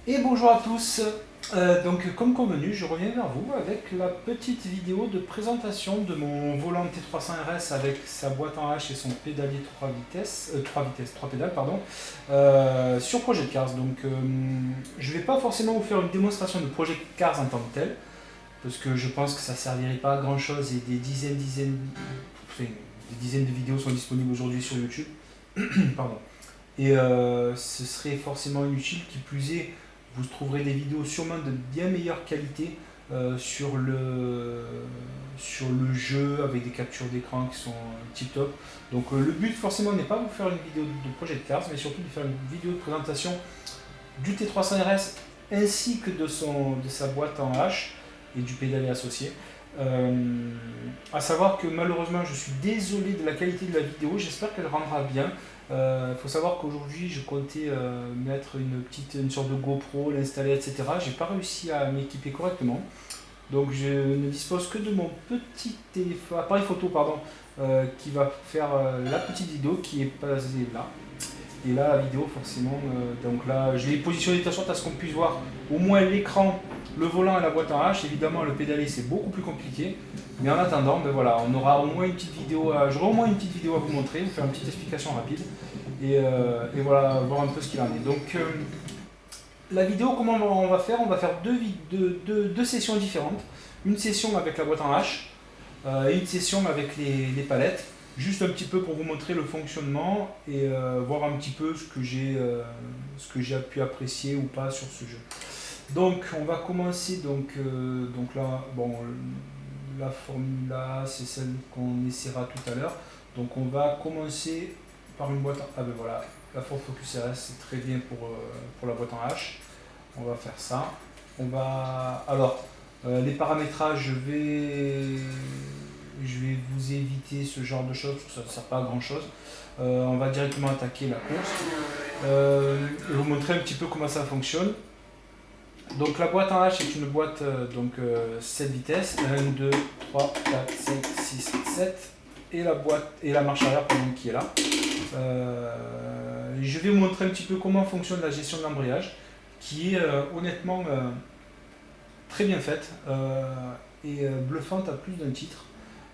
Et bonjour à tous. Donc comme convenu, je reviens vers vous avec la petite vidéo de présentation de mon volant T300 RS avec sa boîte en H et son pédalier 3 pédales, pardon, sur Project Cars. Donc je ne vais pas forcément vous faire une démonstration de Project Cars en tant que tel, parce que je pense que ça ne servirait pas à grand chose et des dizaines de vidéos sont disponibles aujourd'hui sur YouTube. Pardon. Et ce serait forcément inutile, qui plus est, vous trouverez des vidéos sûrement de bien meilleure qualité sur le jeu avec des captures d'écran qui sont tip top. Donc le but forcément n'est pas de vous faire une vidéo de Project Cars, mais surtout de faire une vidéo de présentation du T300 RS ainsi que de sa boîte en H et du pédalier associé. À savoir que malheureusement je suis désolé de la qualité de la vidéo, j'espère qu'elle rendra bien. Faut savoir qu'aujourd'hui je comptais mettre une sorte de GoPro, l'installer, etc. J'ai pas réussi à m'équiper correctement. Donc je ne dispose que de mon petit appareil photo qui va faire la petite vidéo qui est basée là. Et là la vidéo forcément, donc là je l'ai positionné de telle sorte à ce qu'on puisse voir au moins l'écran, le volant et la boîte en H. Évidemment le pédalier c'est beaucoup plus compliqué. Mais en attendant, ben voilà, on aura au moins une petite vidéo j'aurai au moins une petite vidéo à vous montrer, vous faire une petite explication rapide. Et voilà, voir un peu ce qu'il en est. Donc la vidéo, comment on va faire? On va faire deux sessions différentes. Une session avec la boîte en H et une session avec les palettes. Juste un petit peu pour vous montrer le fonctionnement et voir un petit peu ce que j'ai pu apprécier ou pas sur ce jeu. Donc on va commencer donc là, bon, la formule A c'est celle qu'on essaiera tout à l'heure. Donc on va commencer par une boîte. Ah ben voilà, la Ford Focus RS c'est très bien pour la boîte en H. On va faire ça. Alors les paramétrages, je vais vous éviter ce genre de choses parce que ça ne sert pas à grand chose. On va directement attaquer la course. Je vais vous montrer un petit peu comment ça fonctionne. Donc la boîte en H est une boîte 7 vitesses, 1, 2, 3, 4, 5, 6, 7 et la marche arrière qui est là. Je vais vous montrer un petit peu comment fonctionne la gestion de l'embrayage qui est honnêtement très bien faite et bluffante à plus d'un titre.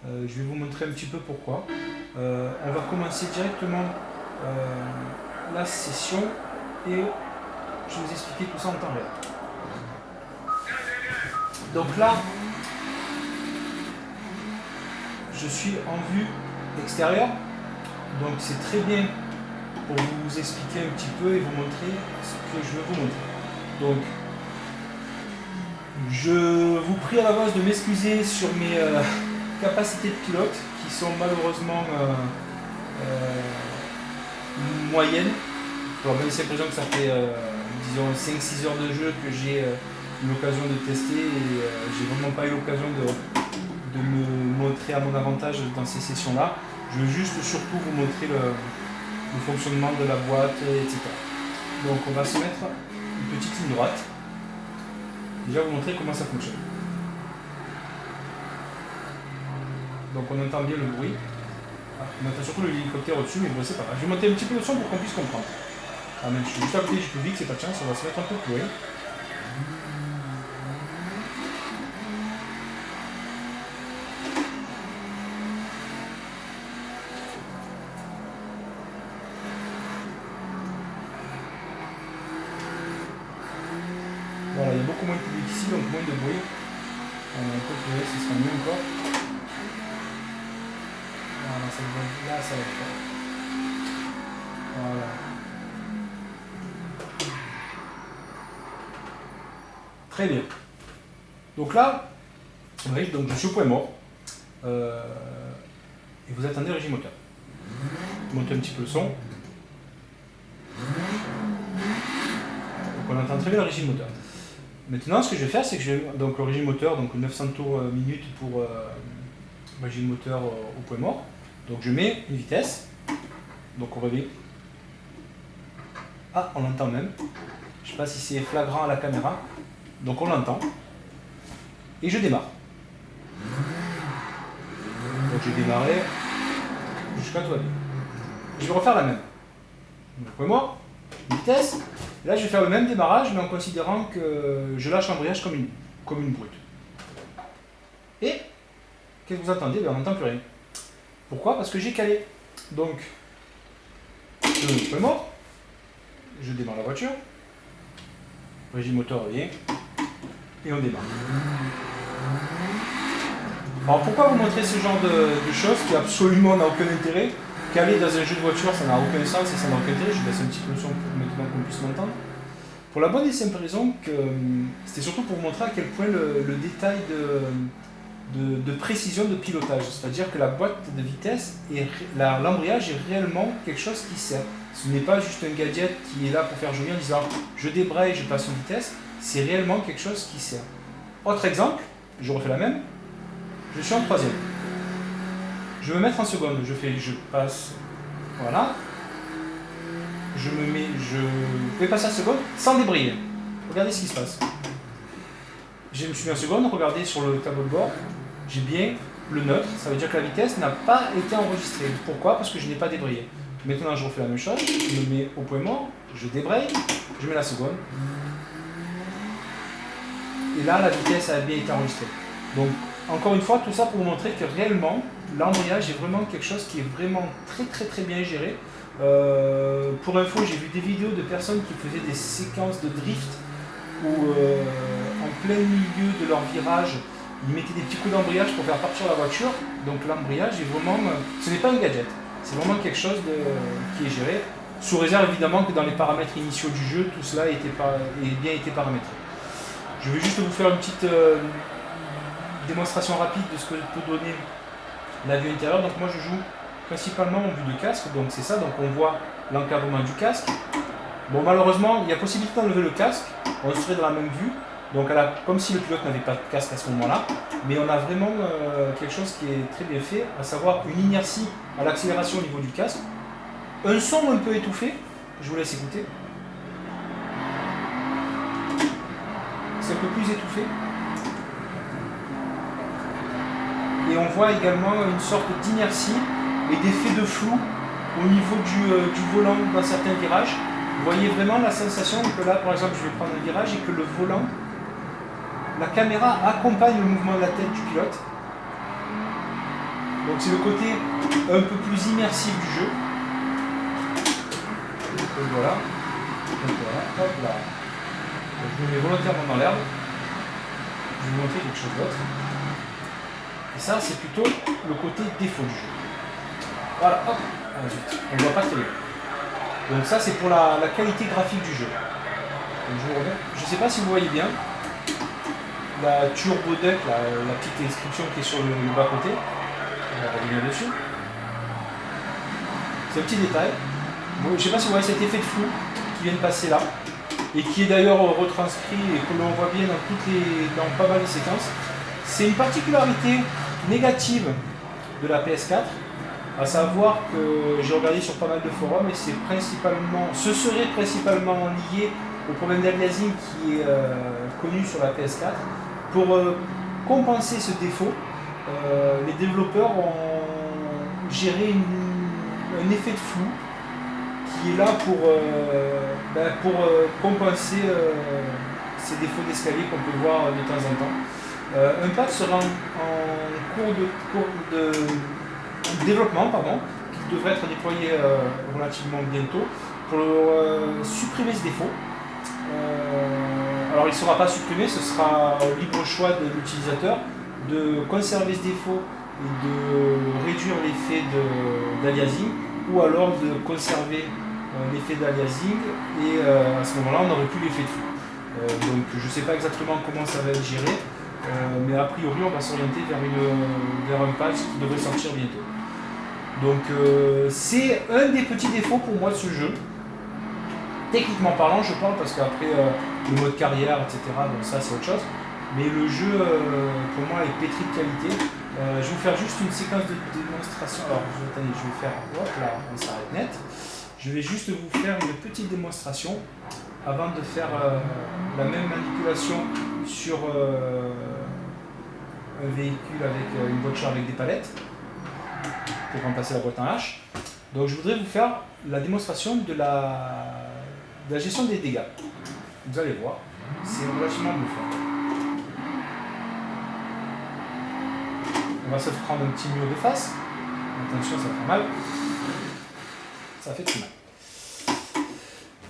Je vais vous montrer un petit peu pourquoi. On va commencer directement la session et je vais vous expliquer tout ça en temps réel. Donc là, je suis en vue extérieure, donc c'est très bien pour vous expliquer un petit peu et vous montrer ce que je veux vous montrer. Donc, je vous prie à l'avance de m'excuser sur mes capacités de pilote qui sont malheureusement moyennes. Alors, même si l'impression que ça fait disons 5-6 heures de jeu que j'ai eu l'occasion de tester et j'ai vraiment pas eu l'occasion de me montrer à mon avantage dans ces sessions là. Je veux juste surtout vous montrer le fonctionnement de la boîte, etc. Donc on va se mettre une petite ligne droite. Déjà vous montrer comment ça fonctionne. Donc on entend bien le bruit. On entend surtout l'hélicoptère au-dessus, mais bon c'est pas grave. Je vais monter un petit peu le son pour qu'on puisse comprendre. Ah même je suis juste à côté du public, c'est pas de chance, on va se mettre un peu plus loin. Voilà, il y a beaucoup moins de public ici, donc moins de bruit. On a un peu plus loin, ce sera mieux encore. Voilà, là ça va être fort. Voilà. Très bien. Donc là, vous voyez, donc je suis au point mort. Et vous attendez le régime moteur. Je monte un petit peu le son. Donc on entend très bien le régime moteur. Maintenant, ce que je vais faire, c'est que donc le régime moteur, donc 900 tours minute pour le régime moteur au point mort. Donc je mets une vitesse. Donc on revient. Ah, on l'entend même. Je ne sais pas si c'est flagrant à la caméra. Donc on l'entend. Et je démarre. Donc j'ai démarré jusqu'à tout aller. Je vais refaire la même. Donc point mort, vitesse, Là, je vais faire le même démarrage, mais en considérant que je lâche l'embrayage comme une brute. Et, qu'est-ce que vous entendez? On n'entend plus rien. Pourquoi? Parce que j'ai calé. Donc, je point mort, je démarre la voiture, régime moteur revient, et on démarre. Alors pourquoi vous montrer ce genre de choses qui absolument n'a aucun intérêt? Caler dans un jeu de voiture, ça n'a aucun sens et ça n'a aucun intérêt. Je baisse un petit peu le son pour maintenant qu'on puisse m'entendre. Pour la bonne et simple raison que c'était surtout pour vous montrer à quel point le détail de précision de pilotage. C'est-à-dire que la boîte de vitesse, et l'embrayage est réellement quelque chose qui sert. Ce n'est pas juste un gadget qui est là pour faire joli en disant je débraye, je passe une vitesse. C'est réellement quelque chose qui sert. Autre exemple, je refais la même. Je suis en troisième. Je vais me mettre en seconde. Je passe. Voilà. Je vais passer en seconde sans débrayer. Regardez ce qui se passe. Je me suis mis en seconde. Regardez sur le tableau de bord. J'ai bien le neutre. Ça veut dire que la vitesse n'a pas été enregistrée. Pourquoi? Parce que je n'ai pas débrayé. Maintenant, je refais la même chose. Je me mets au point mort. Je débraye. Je mets la seconde. Et là, la vitesse a bien été enregistrée. Donc, encore une fois, tout ça pour vous montrer que réellement, l'embrayage est vraiment quelque chose qui est vraiment très bien géré. Pour info, j'ai vu des vidéos de personnes qui faisaient des séquences de drift où, en plein milieu de leur virage, ils mettaient des petits coups d'embrayage pour faire partir la voiture. Donc l'embrayage est vraiment... Ce n'est pas un gadget, c'est vraiment quelque chose qui est géré, sous réserve évidemment que dans les paramètres initiaux du jeu, tout cela ait bien été paramétré. Je vais juste vous faire une petite démonstration rapide de ce que peut donner la vue intérieure. Donc moi je joue principalement en vue de casque, donc c'est ça, donc on voit l'encadrement du casque. Bon, malheureusement il y a possibilité d'enlever le casque, on serait dans la même vue, donc comme si le pilote n'avait pas de casque à ce moment-là, mais on a vraiment quelque chose qui est très bien fait, à savoir une inertie à l'accélération au niveau du casque, un son un peu étouffé, je vous laisse écouter. C'est un peu plus étouffé. Et on voit également une sorte d'inertie et d'effet de flou au niveau du volant dans certains virages. Vous voyez vraiment la sensation que là, par exemple, je vais prendre un virage et que le volant, la caméra accompagne le mouvement de la tête du pilote. Donc c'est le côté un peu plus immersif du jeu. Donc voilà. Donc voilà, hop là. Donc, je me mets volontairement dans l'herbe. Je vais vous montrer quelque chose d'autre. Et ça, c'est plutôt le côté défaut du jeu. Voilà, hop, on ne voit pas très bien. Donc ça, c'est pour la qualité graphique du jeu. Donc, je ne sais pas si vous voyez bien. La Turbo Duck, la petite inscription qui est sur le bas-côté. On va revenir dessus. C'est un petit détail. Bon, je ne sais pas si vous voyez cet effet de flou qui vient de passer là. Et qui est d'ailleurs retranscrit et que l'on voit bien dans pas mal de séquences. C'est une particularité négative de la PS4, à savoir que j'ai regardé sur pas mal de forums et ce serait principalement lié au problème d'aliasing qui est connu sur la PS4. Pour compenser ce défaut, les développeurs ont géré un effet de flou qui est là pour compenser ces défauts d'escalier qu'on peut voir de temps en temps. Un patch sera en cours de développement, qui devrait être déployé relativement bientôt pour supprimer ce défaut. Alors il ne sera pas supprimé, ce sera au libre choix de l'utilisateur de conserver ce défaut et de réduire l'effet d'aliasing, ou alors de conserver l'effet d'aliasing et à ce moment-là on n'aurait plus l'effet de flou. Donc je ne sais pas exactement comment ça va être géré, mais a priori on va s'orienter vers un patch qui devrait sortir bientôt. Donc c'est un des petits défauts pour moi de ce jeu. Techniquement parlant, je parle parce qu'après le mode carrière, etc., donc ça c'est autre chose. Mais le jeu, pour moi, est pétri de qualité. Je vais vous faire juste une séquence de démonstration. Alors, attendez, je vais faire, hop là, on s'arrête net. Je vais juste vous faire une petite démonstration avant de faire la même manipulation sur un véhicule avec une voiture avec des palettes pour remplacer la boîte en H. Donc, je voudrais vous faire la démonstration de la gestion des dégâts. Vous allez voir, c'est relativement bluffant. On va se prendre un petit mur de face. Attention, ça fait mal. Ça fait très mal.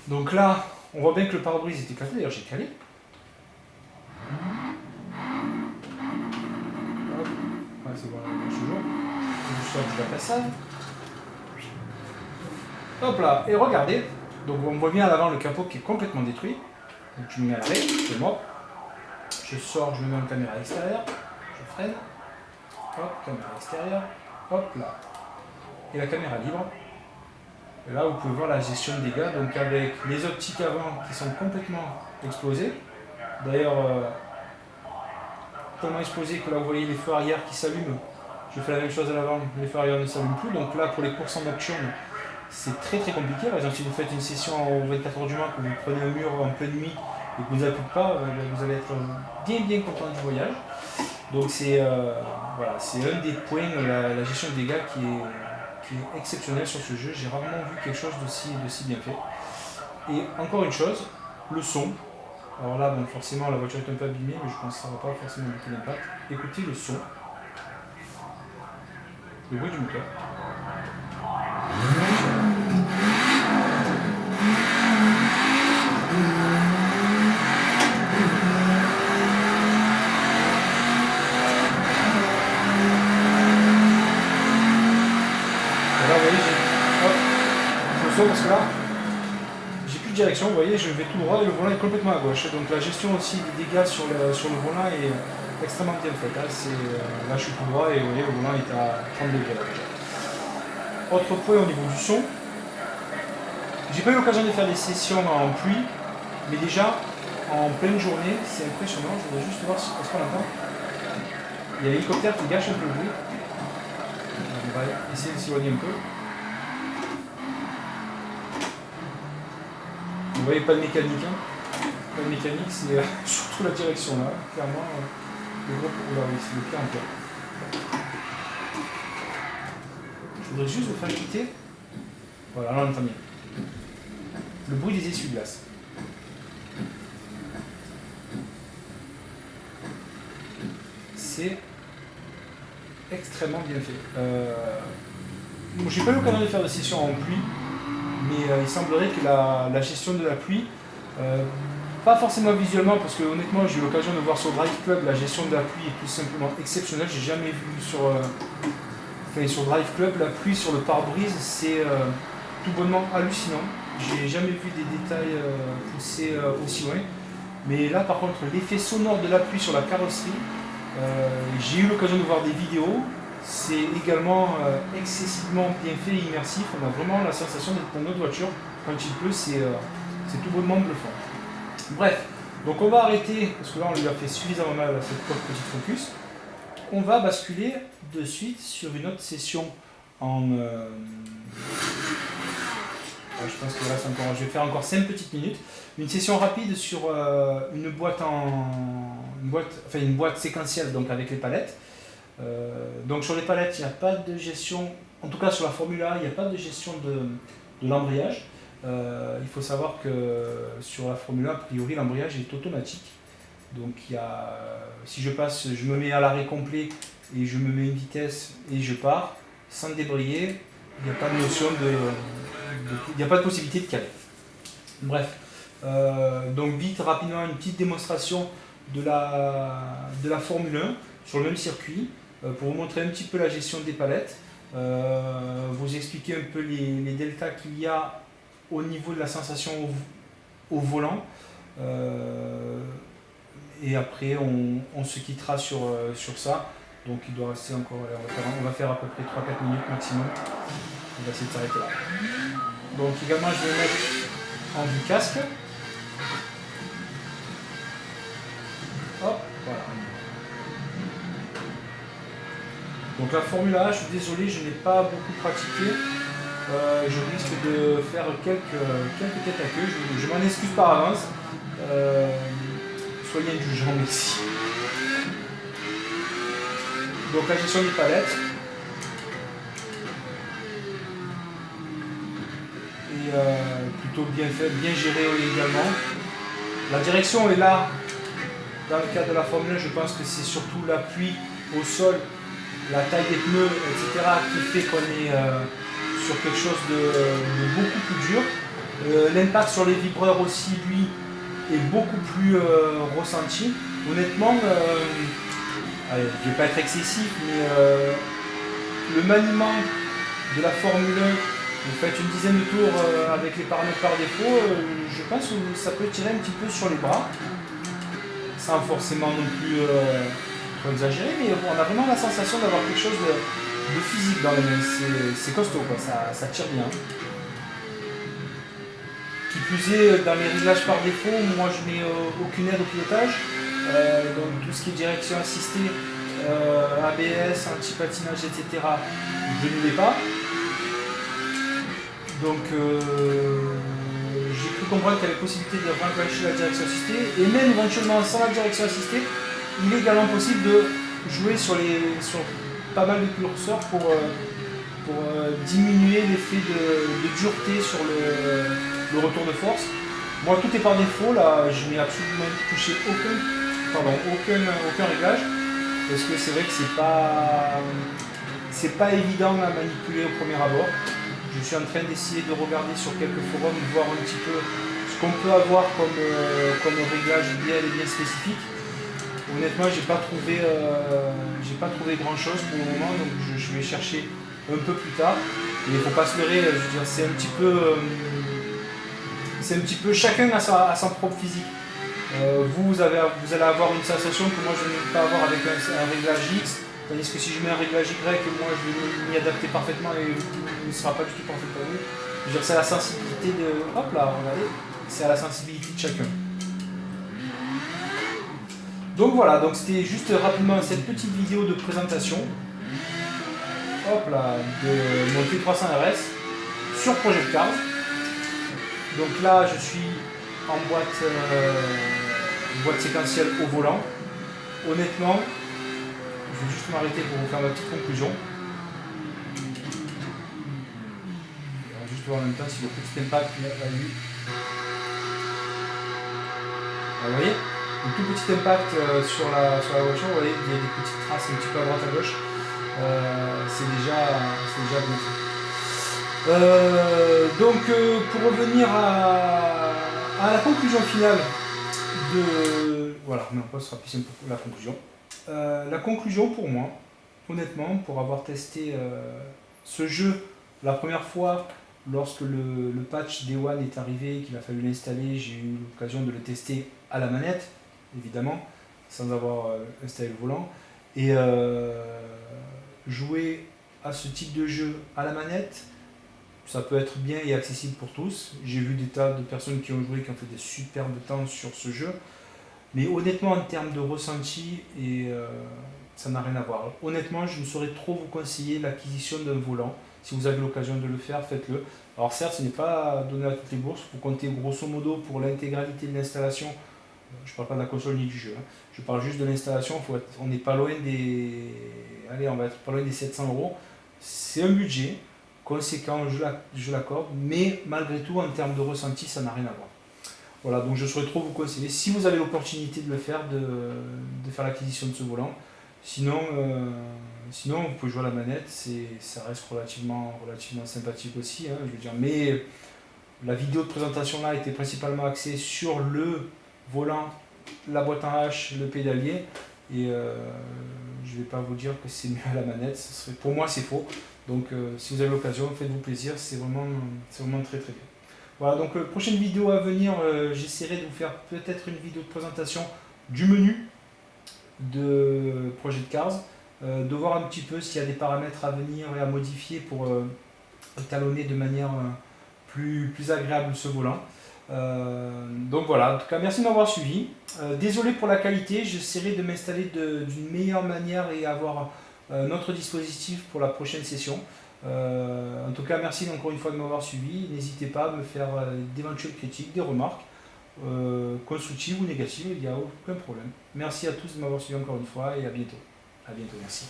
Donc là, on voit bien que le pare-brise est éclaté. D'ailleurs, j'ai calé. Ouais, c'est bon, je joue. Je sors de la façade. Hop là, et regardez. Donc on voit bien à l'avant le capot qui est complètement détruit. Donc je me mets à l'arrêt, c'est moi. Je sors, je me mets en caméra extérieure. Je freine. Hop, caméra extérieure. Hop là. Et la caméra libre. Et là, vous pouvez voir la gestion de dégâts. Donc avec les optiques avant qui sont complètement explosées. D'ailleurs, tellement explosées que là vous voyez les feux arrière qui s'allument. Je fais la même chose à l'avant, les feux arrière ne s'allument plus. Donc là, pour les courses en nocturne, c'est très très compliqué. Par exemple, si vous faites une session aux 24 heures du mois, que vous prenez un mur en pleine nuit et que vous n'appuie pas, vous allez être bien content du voyage. Donc c'est voilà, un des points, la gestion de dégâts qui est exceptionnelle sur ce jeu. J'ai rarement vu quelque chose d'aussi bien fait. Et encore une chose, le son. Alors là, bon, forcément, la voiture est un peu abîmée, mais je pense que ça ne va pas forcément beaucoup d'impact. Écoutez le son. Le bruit du moteur. Là, vous voyez, je saute parce que là, j'ai plus de direction, vous voyez, je vais tout droit et le volant est complètement à gauche. Donc la gestion aussi des dégâts sur le volant est extrêmement bien faite. Là, je suis tout droit et vous voyez, le volant est à 30 degrés là déjà. Autre point au niveau du son, j'ai pas eu l'occasion de faire des sessions en pluie, mais déjà en pleine journée, c'est impressionnant. Je voudrais juste voir ce qu'on entend. Il y a l'hélicoptère qui gâche un peu le bruit. On va essayer de s'éloigner un peu. Vous voyez, pas de mécanique. Hein. Pas de mécanique, c'est surtout la direction là. Clairement, le gros là, oui, c'est le pire encore. Je voudrais juste vous faire écouter. Voilà, là on entend bien. Le bruit des essuie-glaces. C'est extrêmement bien fait. J'ai pas eu l'occasion de faire de session en pluie, mais il semblerait que la gestion de la pluie, pas forcément visuellement, parce que honnêtement j'ai eu l'occasion de voir sur Drive Club, la gestion de la pluie est tout simplement exceptionnelle. J'ai jamais vu sur Drive Club la pluie sur le pare-brise, c'est tout bonnement hallucinant. J'ai jamais vu des détails poussés aussi loin. Mais là par contre, l'effet sonore de la pluie sur la carrosserie, j'ai eu l'occasion de voir des vidéos. C'est également excessivement bien fait et immersif. On a vraiment la sensation d'être dans notre voiture. Quand il pleut, c'est tout bonnement bluffant. Bref, donc on va arrêter, parce que là on lui a fait suffisamment mal à cette petite focus. On va basculer de suite sur une autre session en... je pense que là, je vais faire encore 5 petites minutes. Une session rapide sur une boîte séquentielle, donc avec les palettes. Donc sur les palettes, il n'y a pas de gestion, en tout cas sur la Formule 1, il n'y a pas de gestion de l'embrayage. Il faut savoir que sur la Formule 1, a priori, l'embrayage est automatique. Donc si je passe, je me mets à l'arrêt complet et je me mets une vitesse et je pars, sans débrayer, il n'y a pas de notion il n'y a pas de possibilité de caler. Bref, donc vite, rapidement, une petite démonstration de la Formule 1 sur le même circuit pour vous montrer un petit peu la gestion des palettes, vous expliquer un peu les deltas qu'il y a au niveau de la sensation au volant. Et après, on se quittera sur ça. Donc il doit rester encore, on va faire à peu près 3-4 minutes maximum. On va essayer de s'arrêter là. Donc également, je vais mettre en vue casque. Hop, voilà. Donc la Formule 1, je suis désolé, je n'ai pas beaucoup pratiqué. Je risque de faire quelques têtes à queue. Je m'en excuse par avance. Soyez indulgents, merci. Donc la gestion des palettes. Et plutôt bien fait, bien géré également. La direction est là. Dans le cas de la Formule 1, je pense que c'est surtout l'appui au sol, la taille des pneus, etc. qui fait qu'on est sur quelque chose de beaucoup plus dur. L'impact sur les vibreurs aussi, lui, est beaucoup plus ressenti. Honnêtement, allez, je ne vais pas être excessif, mais le maniement de la Formule 1, vous faites une dizaine de tours avec les paramètres par défaut, je pense que ça peut tirer un petit peu sur les bras, sans forcément non plus trop exagérer, mais on a vraiment la sensation d'avoir quelque chose de physique dans les mains. C'est costaud, quoi. Ça tire bien. Qui plus est, dans les réglages par défaut, moi je n'ai aucune aide au pilotage. Donc tout ce qui est direction assistée, ABS, anti-patinage, etc., je ne l'ai pas. Donc j'ai cru comprendre qu'il y avait possibilité de réenclencher la direction assistée, et même éventuellement sans la direction assistée, il est également possible de jouer sur pas mal de curseurs pour diminuer l'effet de dureté sur le retour de force. Moi, tout est par défaut, là, je n'ai absolument touché aucun réglage, parce que c'est vrai que c'est pas évident à manipuler au premier abord. Je suis en train d'essayer de regarder sur quelques forums, voir un petit peu ce qu'on peut avoir comme réglage bien spécifique. Honnêtement, j'ai pas trouvé grand chose pour le moment, donc je vais chercher un peu plus tard. Mais il ne faut pas se leurrer, je veux dire, c'est un petit peu chacun a son propre physique. Vous allez avoir une sensation que moi je ne vais pas avoir avec un réglage X, tandis que si je mets un réglage Y, moi je vais m'y adapter parfaitement et il ne sera pas du tout parfait pour vous. Je veux dire, c'est la sensibilité de. Hop là, regardez, c'est à la sensibilité de chacun. Donc voilà, donc c'était juste rapidement cette petite vidéo de présentation. Hop là, de mon T300 RS sur Project Cars. Donc là, je suis en boîte séquentielle au volant. Honnêtement, je vais juste m'arrêter pour vous faire ma petite conclusion. On va juste voir en même temps si le petit impact a eu. Vous voyez, un tout petit impact sur la voiture. Vous voyez, il y a des petites traces un petit peu à droite à gauche. C'est déjà bien fait. Donc pour revenir à la conclusion finale de... Voilà, non, pas ce sera plus simple pour la conclusion. La conclusion pour moi, honnêtement, pour avoir testé ce jeu la première fois, lorsque le patch Day One est arrivé, qu'il a fallu l'installer, j'ai eu l'occasion de le tester à la manette, évidemment, sans avoir installé le volant. Et jouer à ce type de jeu à la manette, ça peut être bien et accessible pour tous. J'ai vu des tas de personnes qui ont joué, qui ont fait des superbes temps sur ce jeu. Mais honnêtement, en termes de ressenti, ça n'a rien à voir. Honnêtement, je ne saurais trop vous conseiller l'acquisition d'un volant. Si vous avez l'occasion de le faire, faites-le. Alors certes, ce n'est pas donné à toutes les bourses. Vous comptez grosso modo pour l'intégralité de l'installation. Je ne parle pas de la console ni du jeu. Je parle juste de l'installation. On n'est pas loin des... Allez, on va être pas loin des 700 €. C'est un budget conséquent, je l'accorde, mais malgré tout, en termes de ressenti, ça n'a rien à voir. Voilà, donc je saurais trop vous conseiller, si vous avez l'opportunité de le faire, de faire l'acquisition de ce volant. Sinon, vous pouvez jouer à la manette, ça reste relativement sympathique aussi, hein, je veux dire. Mais la vidéo de présentation là était principalement axée sur le volant, la boîte en H, le pédalier, et je ne vais pas vous dire que c'est mieux à la manette, pour moi c'est faux. Donc si vous avez l'occasion, faites-vous plaisir, c'est vraiment très très bien. Voilà, donc prochaine vidéo à venir, j'essaierai de vous faire peut-être une vidéo de présentation du menu de Project Cars, de voir un petit peu s'il y a des paramètres à venir et à modifier pour étalonner de manière plus agréable ce volant. Donc voilà, en tout cas merci de m'avoir suivi. Désolé pour la qualité, j'essaierai de m'installer d'une meilleure manière et avoir notre dispositif pour la prochaine session. En tout cas, merci encore une fois de m'avoir suivi. N'hésitez pas à me faire d'éventuelles critiques, des remarques, constructives ou négatives, il n'y a aucun problème. Merci à tous de m'avoir suivi encore une fois et à bientôt. À bientôt, merci.